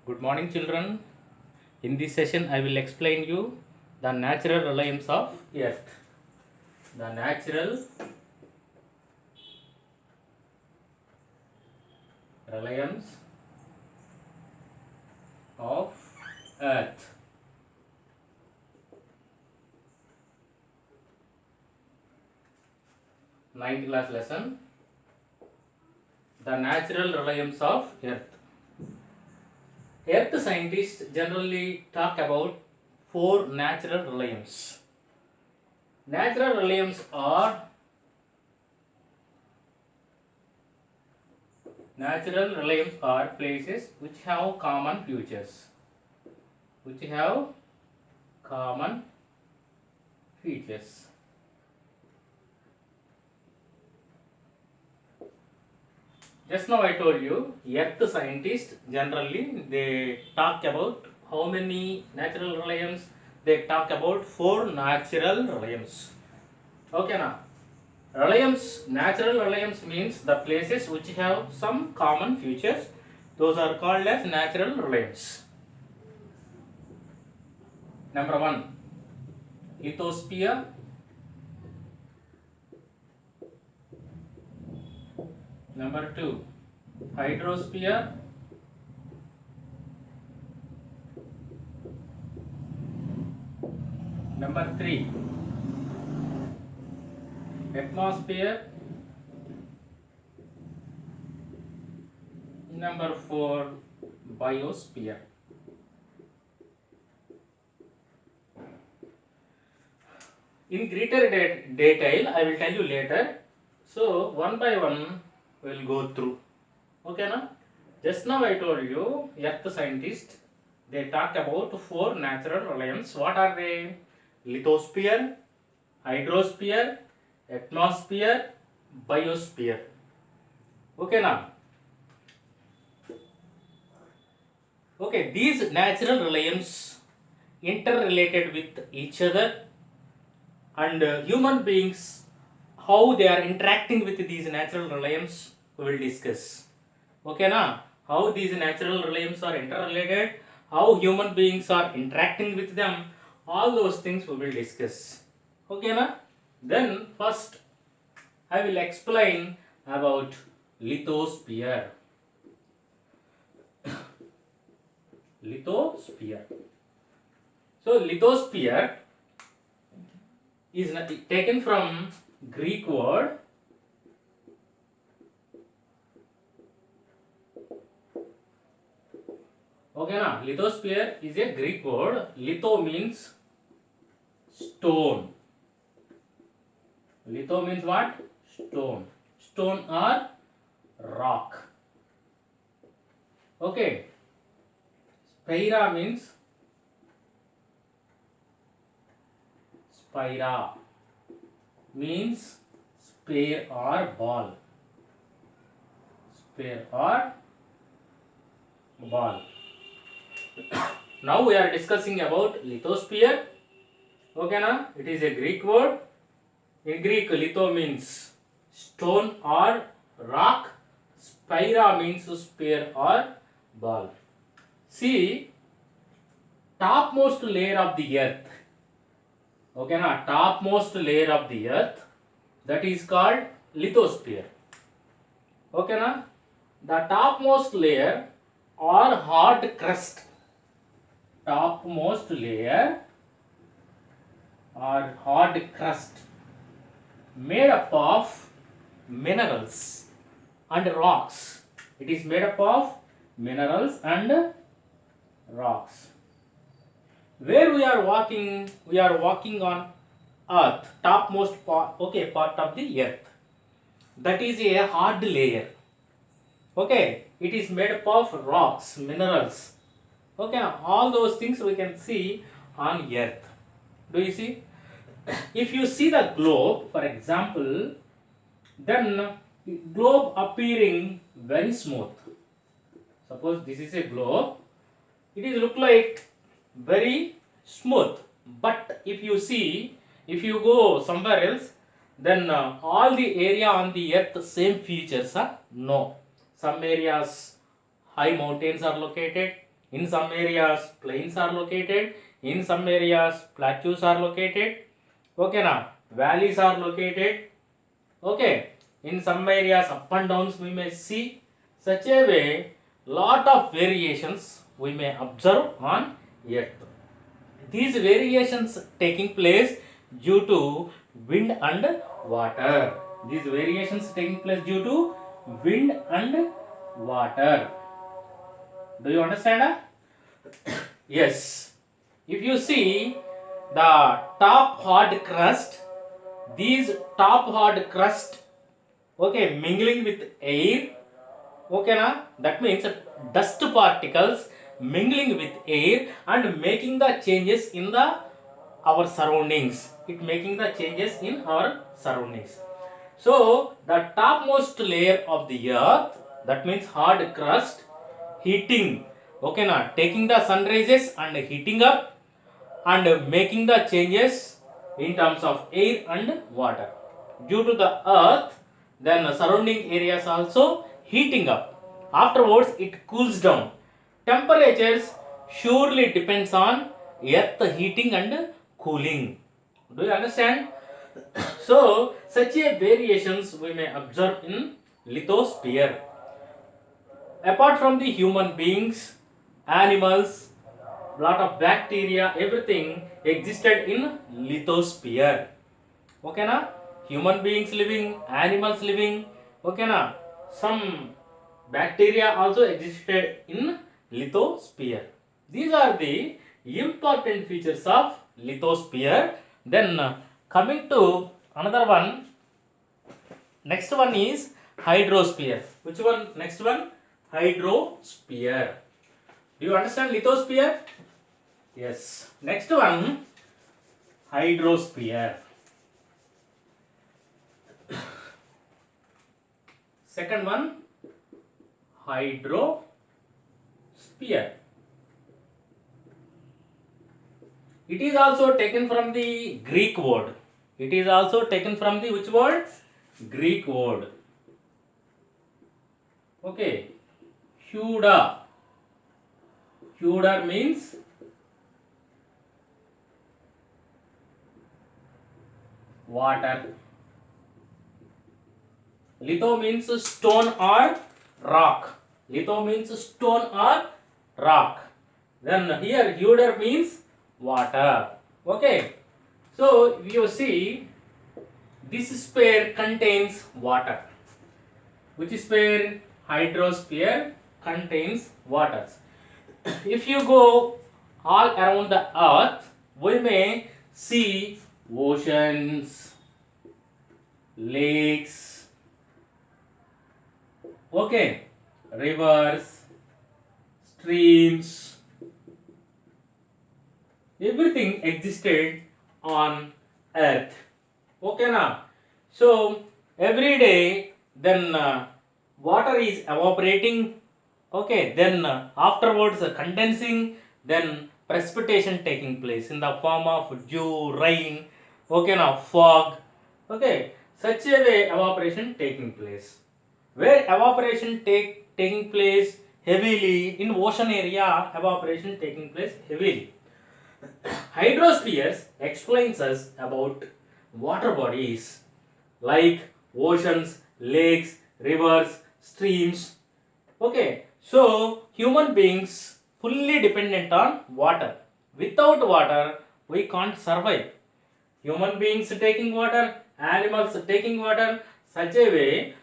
Good morning, children. In this session, I will explain you the natural reliance of Earth. The natural reliance of Earth. Ninth class lesson. The natural reliance of Earth. Earth scientists generally talk about four natural reliance. Natural reliance are places which have common features. Common features. Just now I told you, Earth scientists generally they talk about how many natural reliance? They talk about four natural reliance. Okay now. Natural reliance means the places which have some common features. Those are called as natural reliance. Number 1, lithosphere. Number 2, hydrosphere. Number 3, atmosphere. Number 4, biosphere. In greater detail, I will tell you later. So, one by one, we will go through. Okay, na? Just now I told you, Earth scientists, they talk about four natural reliance. What are they? Lithosphere, hydrosphere, atmosphere, biosphere. Okay, na? Okay, these natural reliance interrelated with each other, and human beings, how they are interacting with these natural reliance, we will discuss. Okay na? How these natural reliance are interrelated, how human beings are interacting with them, all those things we will discuss. Okay na? Then first I will explain about lithosphere. Lithosphere. So lithosphere is taken from Greek word okay na. Lithosphere is a Greek word. Litho means stone. Litho means what? Stone. Stone or rock. Okay. Spira means spira means sphere or ball. Sphere or ball. Now we are discussing about lithosphere. Okay na? It is a Greek word. In Greek, litho means stone or rock. Spira means sphere or ball. See, topmost layer of the earth. Okay na? Topmost layer of the earth, that is called lithosphere. Okay na? The topmost layer or hard crust. Topmost layer or hard crust made up of minerals and rocks. It is made up of minerals and rocks. Where we are walking on earth, topmost part of the earth. That is a hard layer. Okay, it is made up of rocks, minerals. Okay, all those things we can see on earth. Do you see? If you see the globe, for example, then globe appearing very smooth. Suppose this is a globe, it is look like very smooth. But if you go somewhere else, then all the area on the earth same features are no. Some areas high mountains are located, In some areas plains are located, in some areas plateaus are located, okay now, valleys are located, okay. In some areas up and downs we may see. Such a way, lot of variations we may observe on earth. These variations taking place due to wind and water. These variations taking place due to wind and water. Do you understand? Yes. If you see the top hard crust, these top hard crust, okay, mingling with air, okay na, that means dust particles mingling with air and making the changes in the our surroundings, it making the changes in our surroundings. So the topmost layer of the earth, that means hard crust, heating, okay na, taking the sun rays and heating up and making the changes in terms of air and water. Due to the earth, then the surrounding areas also heating up. Afterwards, it cools down. Temperatures surely depends on earth heating and cooling. Do you understand? So, such a variations we may observe in lithosphere. Apart from the human beings, animals, lot of bacteria, everything existed in lithosphere. Okay na? Human beings living, animals living, okay na? Some bacteria also existed in lithosphere. These are the important features of lithosphere. Then coming to another one, next one is hydrosphere. Which one? Next one? Hydrosphere. Do you understand lithosphere? Yes. Next one, hydrosphere. Second one, hydrosphere. It is also taken from the Greek word. It is also taken from the which word? Greek word. Okay. Huda. Huda means water. Litho means stone or rock. Litho means stone or rock. Then here Huder means water. Okay. So if you see, this sphere contains water. Which sphere? Hydrosphere contains water. If you go all around the earth, we may see oceans, lakes, okay, rivers, streams, everything existed on earth. Okay na? So every day then water is evaporating, okay, then afterwards condensing, then precipitation taking place in the form of dew, rain, okay now, fog, okay, such a way evaporation taking place. Where evaporation taking place heavily in ocean area, evaporation taking place heavily. Hydrospheres explains us about water bodies like oceans, lakes, rivers, streams. Okay, so human beings fully dependent on water. Without water, we can't survive. Human beings taking water, animals taking water, such a way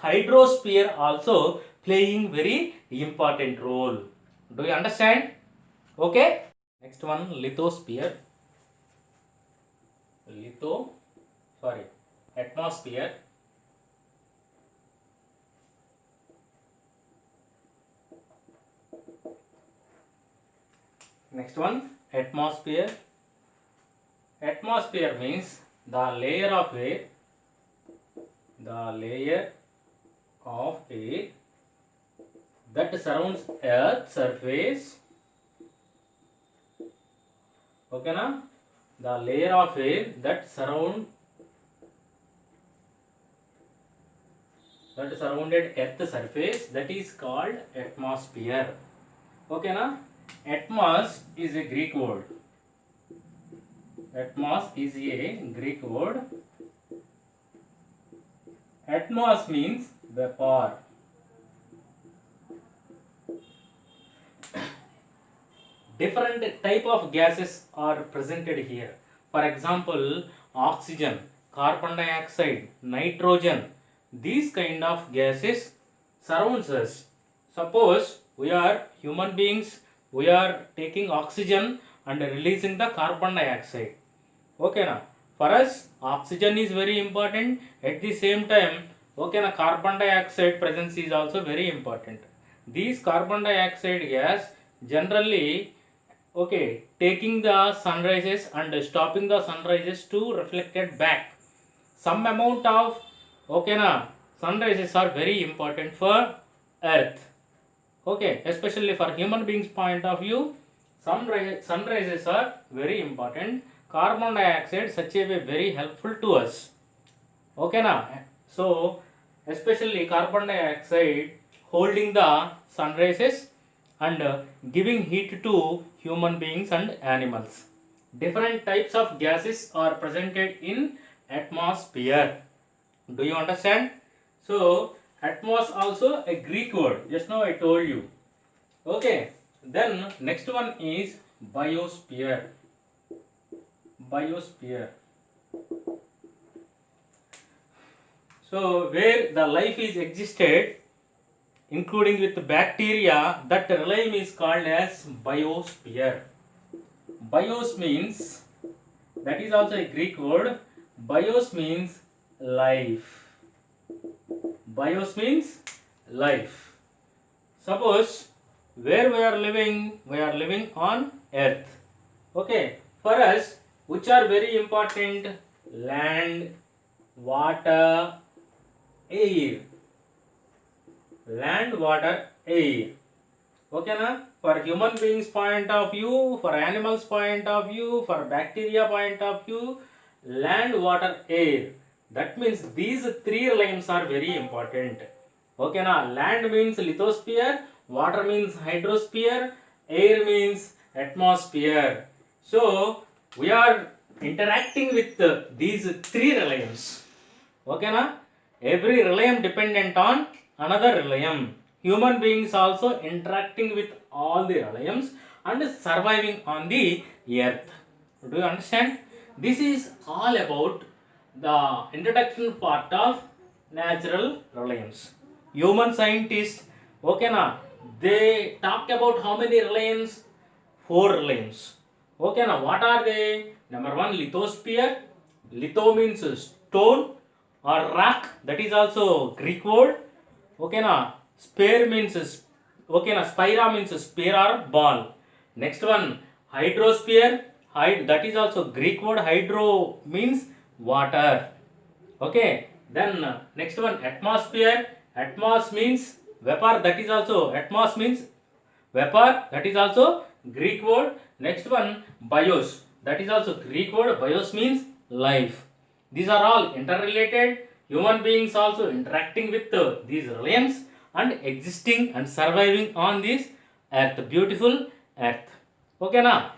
hydrosphere also playing very important role. Do you understand? Okay. Next one, lithosphere. Atmosphere. Next one, atmosphere. Atmosphere means the layer of air that surrounds earth surface, okay na, the layer of air that surrounded earth surface, that is called atmosphere, okay na. Atmos is a Greek word. Atmos is a Greek word. Atmos means vapor. Different type of gases are presented here. For example, oxygen, carbon dioxide, nitrogen. These kind of gases surrounds us. Suppose we are human beings, we are taking oxygen and releasing the carbon dioxide. Okay na? For us, oxygen is very important. At the same time, okay na, carbon dioxide presence is also very important. These carbon dioxide gas generally, okay, taking the sunrises and stopping the sunrises to reflected back. Some amount of, okay na, sunrises are very important for earth. Okay, especially for human beings point of view, sunrises are very important. Carbon dioxide such a way very helpful to us. Okay na? So especially carbon dioxide holding the sunrises and giving heat to human beings and animals. Different types of gases are presented in atmosphere. Do you understand? So atmos also a Greek word. Just now I told you. Okay. Then next one is biosphere. Biosphere. So where the life is existed, including with bacteria, that realm is called as biosphere. Bios means, that is also a Greek word. Bios means life. Bios means life. Suppose where we are living on earth. Okay, for us, which are very important? Land, water, air. Land, water, air. Okay na? For human beings point of view, for animals point of view, for bacteria point of view, land, water, air. That means these three realms are very important. Okay na? Land means lithosphere, water means hydrosphere, air means atmosphere. So we are interacting with these three realms. Okay na? Every realm dependent on another realm. Human beings also interacting with all the realms and surviving on the earth. Do you understand? This is all about the introduction part of natural realms. Human scientists, okay na, they talk about how many realms? 4 realms. Okay na, what are they? Number 1, lithosphere. Litho means stone or rock, that is also Greek word. Okay na, sphere means, okay na, spira means sphere or ball. Next one, hydrosphere. That is also Greek word. Hydro means water. Okay, then next one, atmosphere. Atmos means vapor, that is also, atmos means vapor, that is also Greek word. Next one, bios, that is also Greek word. Bios means life. These are all interrelated. Human beings also interacting with these realms and existing and surviving on this earth, beautiful earth. Okay na?